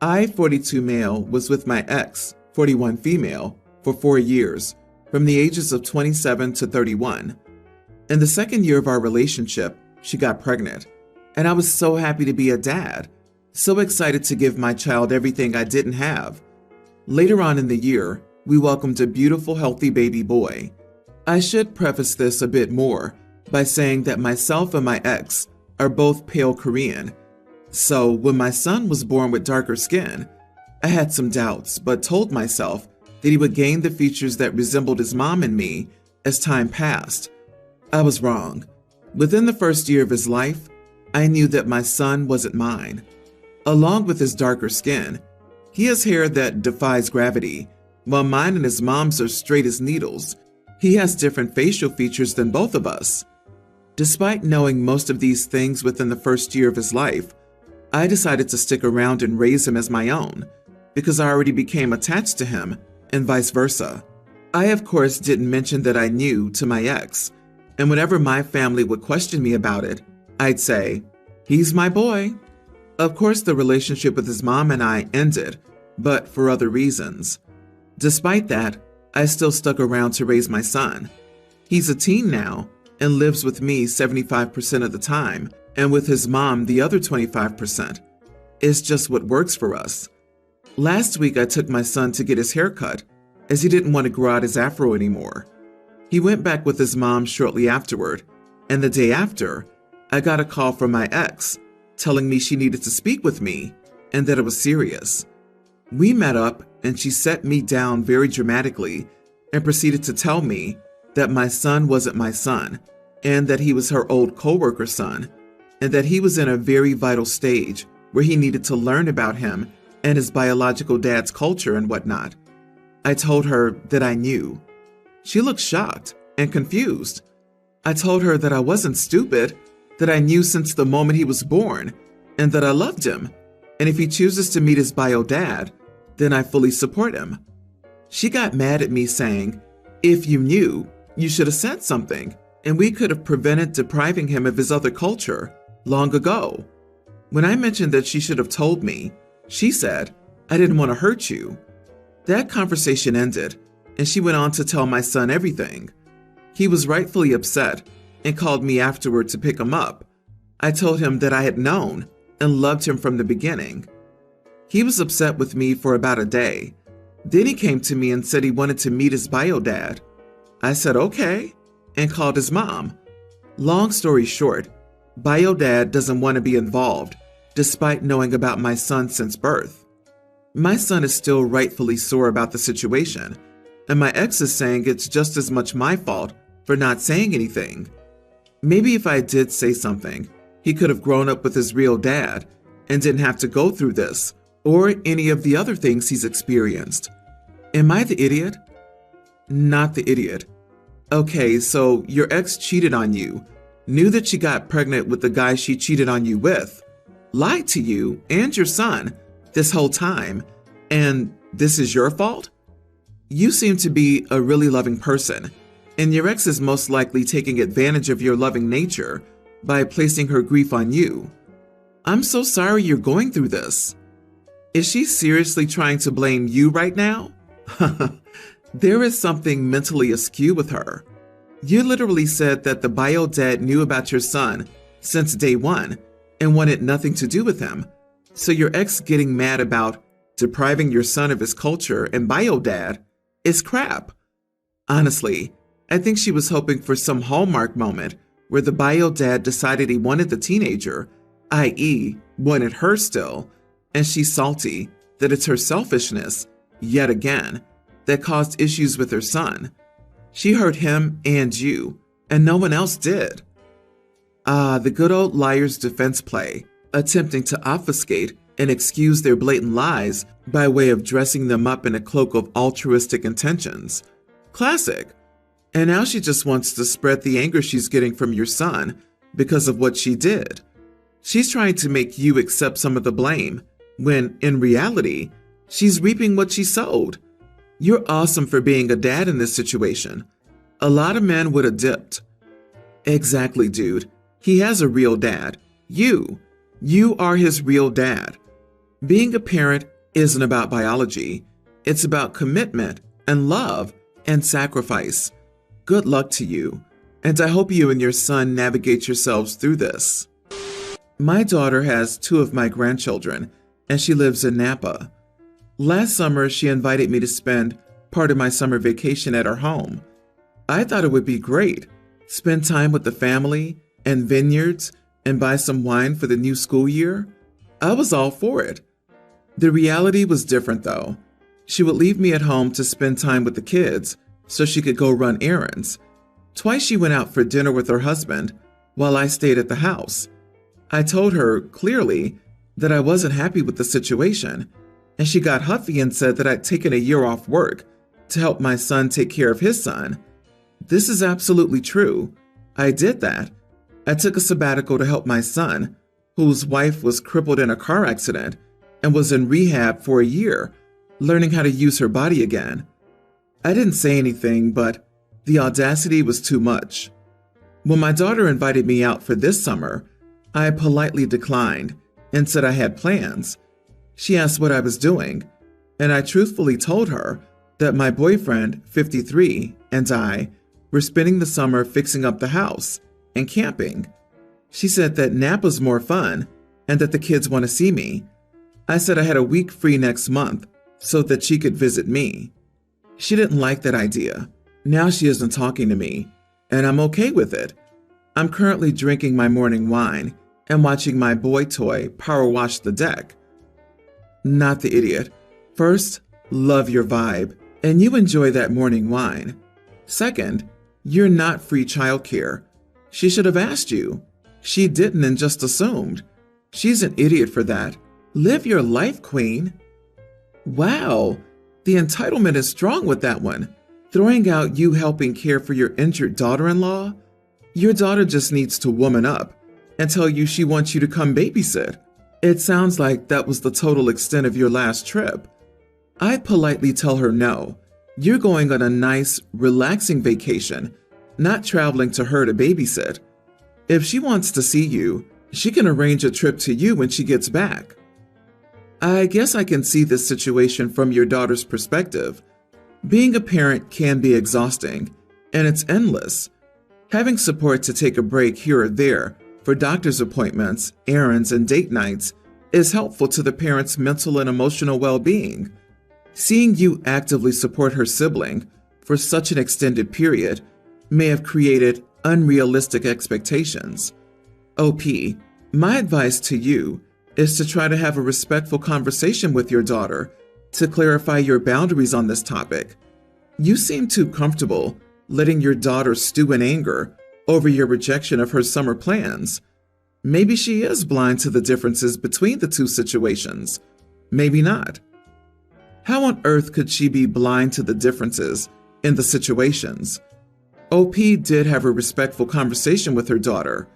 I, 42 male, was with my ex, 41 female, for 4 years, from the ages of 27 to 31. In the second year of our relationship, she got pregnant, and I was so happy to be a dad, so excited to give my child everything I didn't have. Later on in the year, we welcomed a beautiful, healthy baby boy. I should preface this a bit more by saying that myself and my ex are both pale Korean. So when my son was born with darker skin, I had some doubts, but told myself that he would gain the features that resembled his mom and me as time passed. I was wrong. Within the first year of his life, I knew that my son wasn't mine. Along with his darker skin, he has hair that defies gravity, while mine and his mom's are straight as needles. He has different facial features than both of us. Despite knowing most of these things within the first year of his life, I decided to stick around and raise him as my own, because I already became attached to him, and vice versa. I, of course, didn't mention that I knew to my ex, and whenever my family would question me about it, I'd say, "He's my boy." Of course, the relationship with his mom and I ended, but for other reasons. Despite that, I still stuck around to raise my son. He's a teen now and lives with me 75% of the time, and with his mom the other 25%. It's just what works for us. Last week, I took my son to get his hair cut, as he didn't want to grow out his afro anymore. He went back with his mom shortly afterward, and the day after, I got a call from my ex, telling me she needed to speak with me, and that it was serious. We met up, and she set me down very dramatically, and proceeded to tell me that my son wasn't my son, and that he was her old co-worker's son, and that he was in a very vital stage where he needed to learn about him and his biological dad's culture and whatnot. I told her that I knew. She looked shocked and confused. I told her that I wasn't stupid, that I knew since the moment he was born, and that I loved him, and if he chooses to meet his bio dad, then I fully support him. She got mad at me saying, "If you knew, you should have said something, and we could have prevented depriving him of his other culture long ago." When I mentioned that she should have told me, she said, "I didn't want to hurt you." That conversation ended, and she went on to tell my son everything. He was rightfully upset and called me afterward to pick him up. I told him that I had known and loved him from the beginning. He was upset with me for about a day. Then he came to me and said he wanted to meet his bio dad. I said okay, and called his mom. Long story short, bio dad doesn't want to be involved, despite knowing about my son since birth. My son is still rightfully sore about the situation, and my ex is saying it's just as much my fault for not saying anything. Maybe if I did say something, he could have grown up with his real dad and didn't have to go through this or any of the other things he's experienced. Am I the idiot? Not the idiot. Okay, so your ex cheated on you, knew that she got pregnant with the guy she cheated on you with, lied to you and your son this whole time, and this is your fault? You seem to be a really loving person, and your ex is most likely taking advantage of your loving nature by placing her grief on you. I'm so sorry you're going through this. Is she seriously trying to blame you right now? There is something mentally askew with her. You literally said that the bio dad knew about your son since day one and wanted nothing to do with him. So your ex getting mad about depriving your son of his culture and bio dad is crap. Honestly, I think she was hoping for some Hallmark moment where the bio dad decided he wanted the teenager, i.e., wanted her still, and she's salty that it's her selfishness, yet again, that caused issues with her son. She hurt him and you, and no one else did. The good old liar's defense play, attempting to obfuscate and excuse their blatant lies by way of dressing them up in a cloak of altruistic intentions. Classic. And now she just wants to spread the anger she's getting from your son because of what she did. She's trying to make you accept some of the blame, when in reality, she's reaping what she sowed. You're awesome for being a dad in this situation. A lot of men would have dipped. Exactly, dude. He has a real dad. You are his real dad. Being a parent isn't about biology. It's about commitment and love and sacrifice. Good luck to you, and I hope you and your son navigate yourselves through this. My daughter has 2 of my grandchildren, and she lives in Napa. Last summer, she invited me to spend part of my summer vacation at her home. I thought it would be great. Spend time with the family and vineyards and buy some wine for the new school year. I was all for it. The reality was different though. She would leave me at home to spend time with the kids so she could go run errands. Twice she went out for dinner with her husband while I stayed at the house. I told her clearly that I wasn't happy with the situation, and she got huffy and said that I'd taken a year off work to help my son take care of his son. This is absolutely true. I did that. I took a sabbatical to help my son, whose wife was crippled in a car accident and was in rehab for a year, learning how to use her body again. I didn't say anything, but the audacity was too much. When my daughter invited me out for this summer, I politely declined and said I had plans. She asked what I was doing, and I truthfully told her that my boyfriend, 53, and I were spending the summer fixing up the house and camping. She said that Napa's more fun and that the kids want to see me. I said I had a week free next month so that she could visit me. She didn't like that idea. Now she isn't talking to me, and I'm okay with it. I'm currently drinking my morning wine and watching my boy toy power wash the deck. Not the idiot. First, love your vibe, and you enjoy that morning wine. Second, you're not free childcare. She should have asked you. She didn't and just assumed. She's an idiot for that. Live your life, queen. Wow, the entitlement is strong with that one. Throwing out you helping care for your injured daughter-in-law? Your daughter just needs to woman up and tell you she wants you to come babysit. It sounds like that was the total extent of your last trip. I politely tell her no. You're going on a nice, relaxing vacation, not traveling to her to babysit. If she wants to see you, she can arrange a trip to you when she gets back. I guess I can see this situation from your daughter's perspective. Being a parent can be exhausting, and it's endless. Having support to take a break here or there for doctor's appointments, errands, and date nights is helpful to the parent's mental and emotional well-being. Seeing you actively support her sibling for such an extended period may have created unrealistic expectations. OP, my advice to you is to try to have a respectful conversation with your daughter to clarify your boundaries on this topic. You seem too comfortable letting your daughter stew in anger over your rejection of her summer plans. Maybe she is blind to the differences between the two situations. Maybe not. How on earth could she be blind to the differences in the situations? OP did have a respectful conversation with her daughter.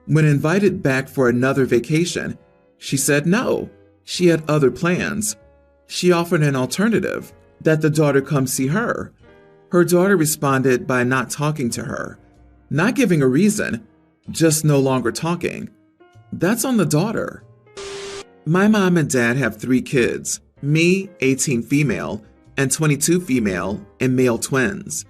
When invited back for another vacation, she said no. She had other plans. She offered an alternative, that the daughter come see her. Her daughter responded by not talking to her, not giving a reason, just no longer talking. That's on the daughter. My mom and dad have 3 kids, me, 18 female, and 22 female and male twins.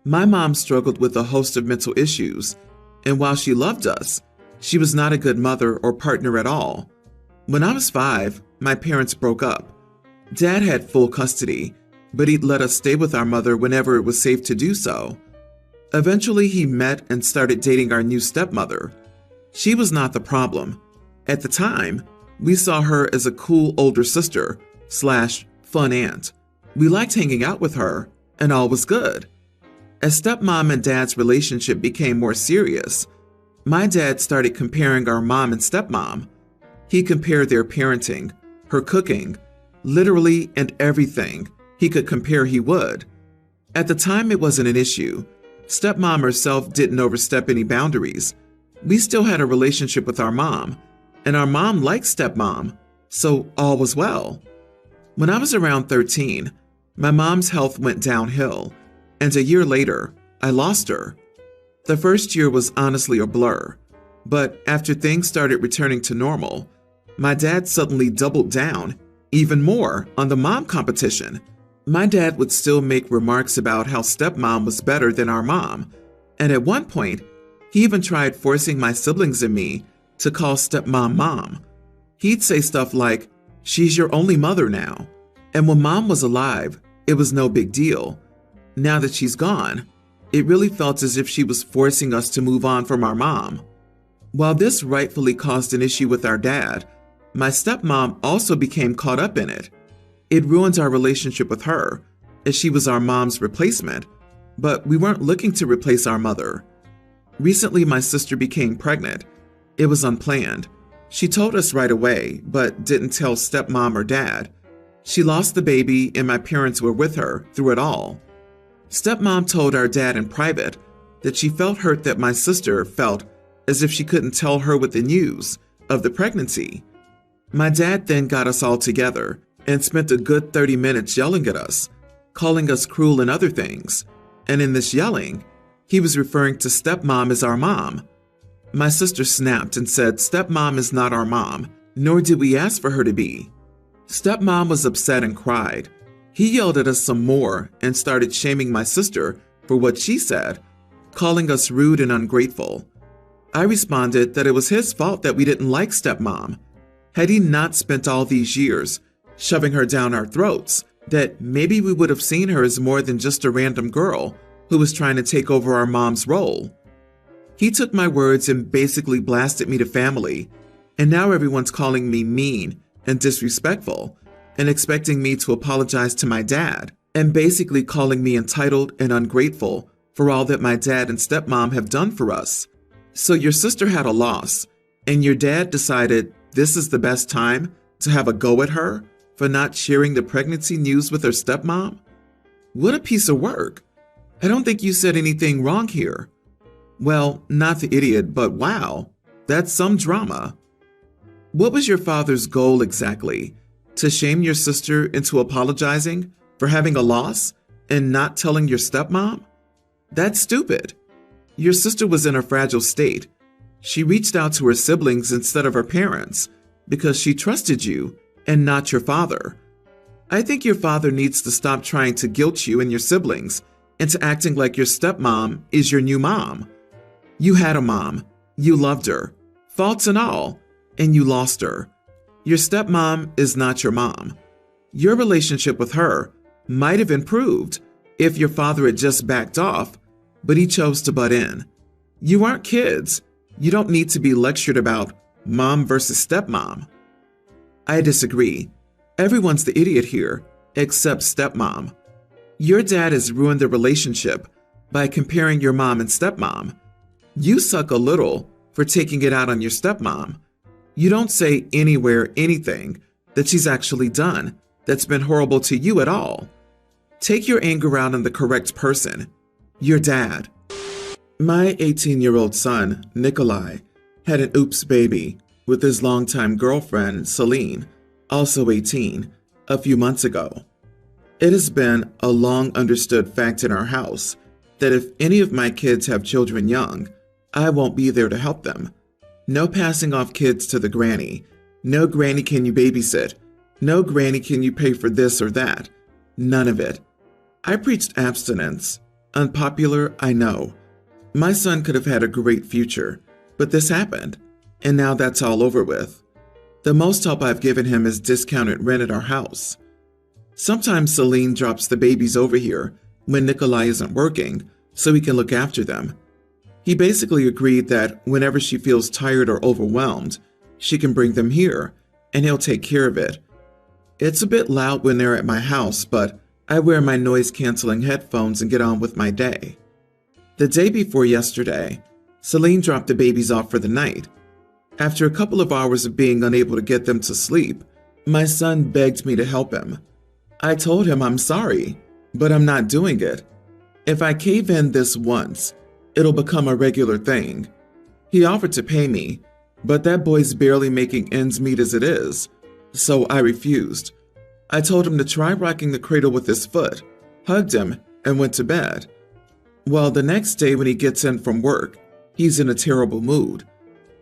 My mom struggled with a host of mental issues, and while she loved us, she was not a good mother or partner at all. When I was 5, my parents broke up. Dad had full custody, but he'd let us stay with our mother whenever it was safe to do so. Eventually, he met and started dating our new stepmother. She was not the problem. At the time, we saw her as a cool older sister / fun aunt. We liked hanging out with her, and all was good. As stepmom and dad's relationship became more serious, my dad started comparing our mom and stepmom. He compared their parenting, her cooking, literally and everything he could compare he would. At the time, it wasn't an issue. Stepmom herself didn't overstep any boundaries. We still had a relationship with our mom, and our mom liked stepmom, so all was well. When I was around 13, my mom's health went downhill, and a year later, I lost her. The first year was honestly a blur, but after things started returning to normal, my dad suddenly doubled down even more on the mom competition. My dad would still make remarks about how stepmom was better than our mom, and at one point, he even tried forcing my siblings and me to call stepmom mom. He'd say stuff like, "She's your only mother now." And when mom was alive, it was no big deal. Now that she's gone, it really felt as if she was forcing us to move on from our mom. While this rightfully caused an issue with our dad, my stepmom also became caught up in it. It ruined our relationship with her, as she was our mom's replacement, but we weren't looking to replace our mother. Recently, my sister became pregnant. It was unplanned. She told us right away, but didn't tell stepmom or dad. She lost the baby and my parents were with her through it all. Stepmom told our dad in private that she felt hurt that my sister felt as if she couldn't tell her with the news of the pregnancy. My dad then got us all together and spent a good 30 minutes yelling at us, calling us cruel and other things. And in this yelling, he was referring to stepmom as our mom. My sister snapped and said stepmom is not our mom, nor did we ask for her to be. Stepmom was upset and cried. He yelled at us some more and started shaming my sister for what she said, calling us rude and ungrateful. I responded that it was his fault that we didn't like stepmom. Had he not spent all these years shoving her down our throats, that maybe we would have seen her as more than just a random girl who was trying to take over our mom's role. He took my words and basically blasted me to family, and now everyone's calling me mean and disrespectful and expecting me to apologize to my dad, and basically calling me entitled and ungrateful for all that my dad and stepmom have done for us. So your sister had a loss, and your dad decided this is the best time to have a go at her for not sharing the pregnancy news with her stepmom? What a piece of work. I don't think you said anything wrong here. Well, not the idiot, but wow, that's some drama. What was your father's goal exactly? To shame your sister into apologizing for having a loss and not telling your stepmom? That's stupid. Your sister was in a fragile state. She reached out to her siblings instead of her parents because she trusted you and not your father. I think your father needs to stop trying to guilt you and your siblings into acting like your stepmom is your new mom. You had a mom, you loved her, faults and all, and you lost her. Your stepmom is not your mom. Your relationship with her might have improved if your father had just backed off, but he chose to butt in. You aren't kids. You don't need to be lectured about mom versus stepmom. I disagree. Everyone's the idiot here, except stepmom. Your dad has ruined the relationship by comparing your mom and stepmom. You suck a little for taking it out on your stepmom. You don't say anywhere anything that she's actually done that's been horrible to you at all. Take your anger out on the correct person, your dad. My 18-year-old son, Nikolai, had an oops baby with his longtime girlfriend, Celine, also 18, a few months ago. It has been a long understood fact in our house that if any of my kids have children young, I won't be there to help them. No passing off kids to the granny. No granny can you babysit. No granny can you pay for this or that. None of it. I preached abstinence. Unpopular, I know. My son could have had a great future, but this happened, and now that's all over with. The most help I've given him is discounted rent at our house. Sometimes Celine drops the babies over here when Nikolai isn't working so he can look after them. He basically agreed that whenever she feels tired or overwhelmed, she can bring them here, and he'll take care of it. It's a bit loud when they're at my house, but I wear my noise-canceling headphones and get on with my day. The day before yesterday, Celine dropped the babies off for the night. After a couple of hours of being unable to get them to sleep, my son begged me to help him. I told him I'm sorry, but I'm not doing it. If I cave in this once, it'll become a regular thing. He offered to pay me, but that boy's barely making ends meet as it is, so I refused. I told him to try rocking the cradle with his foot, hugged him, and went to bed. Well, the next day when he gets in from work, he's in a terrible mood.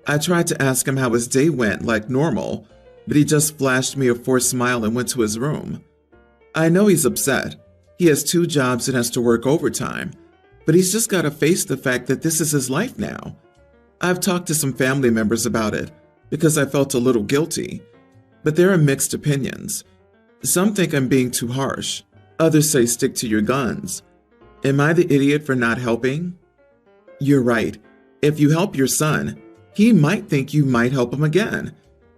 I tried to ask him how his day went like normal, but he just flashed me a forced smile and went to his room. I know he's upset. He has 2 jobs and has to work overtime, but he's just got to face the fact that this is his life now. I've talked to some family members about it because I felt a little guilty, but there are mixed opinions. Some think I'm being too harsh. Others say stick to your guns. Am I the idiot for not helping? You're right. If you help your son, he might think you might help him again.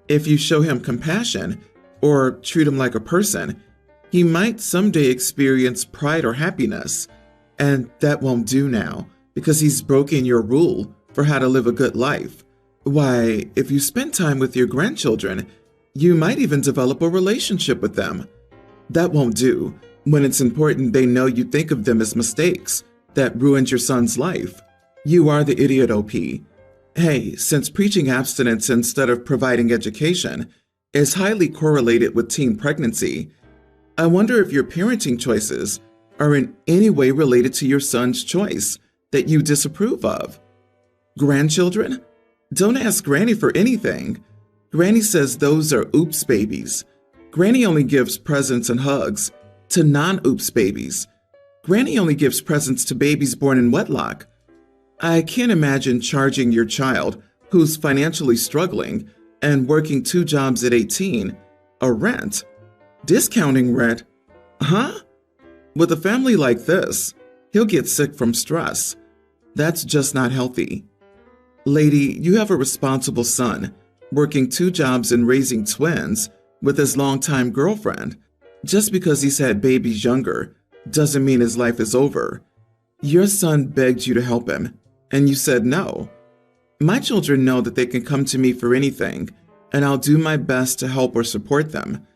If you show him compassion or treat him like a person, he might someday experience pride or happiness. And that won't do now because he's broken your rule for how to live a good life. Why, if you spend time with your grandchildren, you might even develop a relationship with them. That won't do when it's important they know you think of them as mistakes that ruined your son's life. You are the idiot, OP. Hey, since preaching abstinence instead of providing education is highly correlated with teen pregnancy, I wonder if your parenting choices are in any way related to your son's choice that you disapprove of. Grandchildren? Don't ask Granny for anything. Granny says those are oops babies. Granny only gives presents and hugs to non-oops babies. Granny only gives presents to babies born in wedlock. I can't imagine charging your child, who's financially struggling and working 2 jobs at 18, a rent. Discounting rent? Huh? With a family like this, he'll get sick from stress. That's just not healthy. Lady, you have a responsible son, working 2 jobs and raising twins with his longtime girlfriend. Just because he's had babies younger doesn't mean his life is over. Your son begged you to help him, and you said no. My children know that they can come to me for anything, and I'll do my best to help or support them.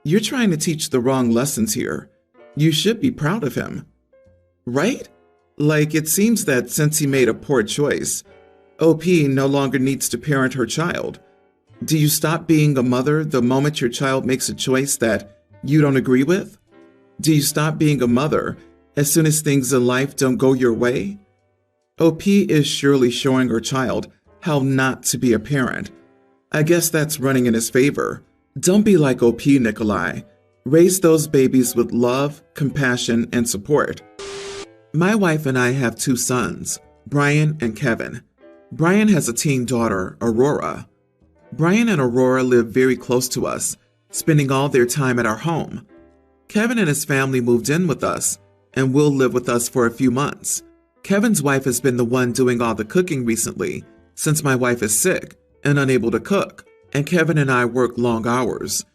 You're trying to teach the wrong lessons here. You should be proud of him. Right? Like, it seems that since he made a poor choice, OP no longer needs to parent her child. Do you stop being a mother the moment your child makes a choice that you don't agree with? Do you stop being a mother as soon as things in life don't go your way? OP is surely showing her child how not to be a parent. I guess that's running in his favor. Don't be like OP, Nikolai. Raise those babies with love, compassion, and support. My wife and I have 2 sons, Brian and Kevin. Brian has a teen daughter, Aurora. Brian and Aurora live very close to us, spending all their time at our home. Kevin and his family moved in with us and will live with us for a few months. Kevin's wife has been the one doing all the cooking recently, since my wife is sick and unable to cook, and Kevin and I work long hours.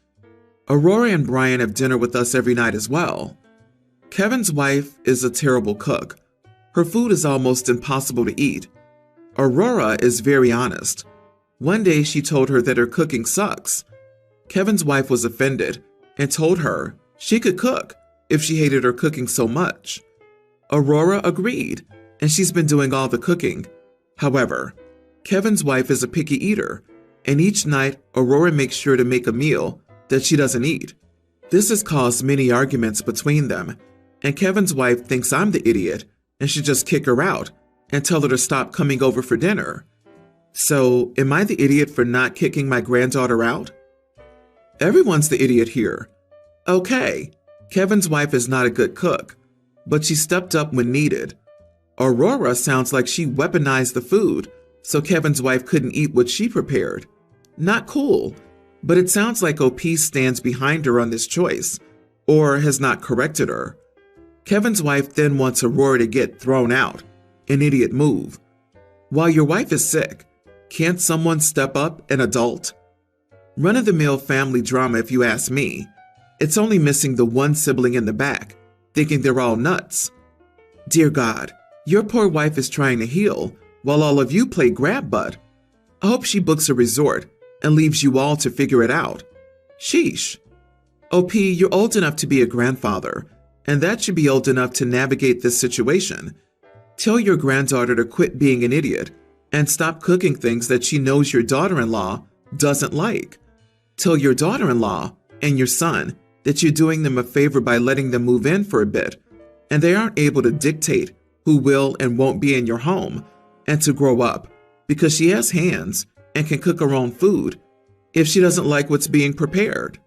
Aurora and Brian have dinner with us every night as well. Kevin's wife is a terrible cook. Her food is almost impossible to eat. Aurora is very honest. One day she told her that her cooking sucks. Kevin's wife was offended and told her she could cook if she hated her cooking so much. Aurora agreed, and she's been doing all the cooking. However, Kevin's wife is a picky eater, and each night Aurora makes sure to make a meal that she doesn't eat. This has caused many arguments between them, and Kevin's wife thinks I'm the idiot and should just kick her out and tell her to stop coming over for dinner. So, am I the idiot for not kicking my granddaughter out? Everyone's the idiot here. Okay, Kevin's wife is not a good cook, but she stepped up when needed. Aurora sounds like she weaponized the food, so Kevin's wife couldn't eat what she prepared. Not cool, but it sounds like OP stands behind her on this choice, or has not corrected her. Kevin's wife then wants Aurora to get thrown out, an idiot move. While your wife is sick, can't someone step up, an adult? Run-of-the-mill family drama if you ask me. It's only missing the one sibling in the back, thinking they're all nuts. Dear God, your poor wife is trying to heal, while all of you play grab butt. I hope she books a resort and leaves you all to figure it out. Sheesh. OP, you're old enough to be a grandfather, and that should be old enough to navigate this situation. Tell your granddaughter to quit being an idiot and stop cooking things that she knows your daughter-in-law doesn't like. Tell your daughter-in-law and your son that you're doing them a favor by letting them move in for a bit, and they aren't able to dictate who will and won't be in your home, and to grow up, because she has hands and can cook her own food. if she doesn't like what's being prepared?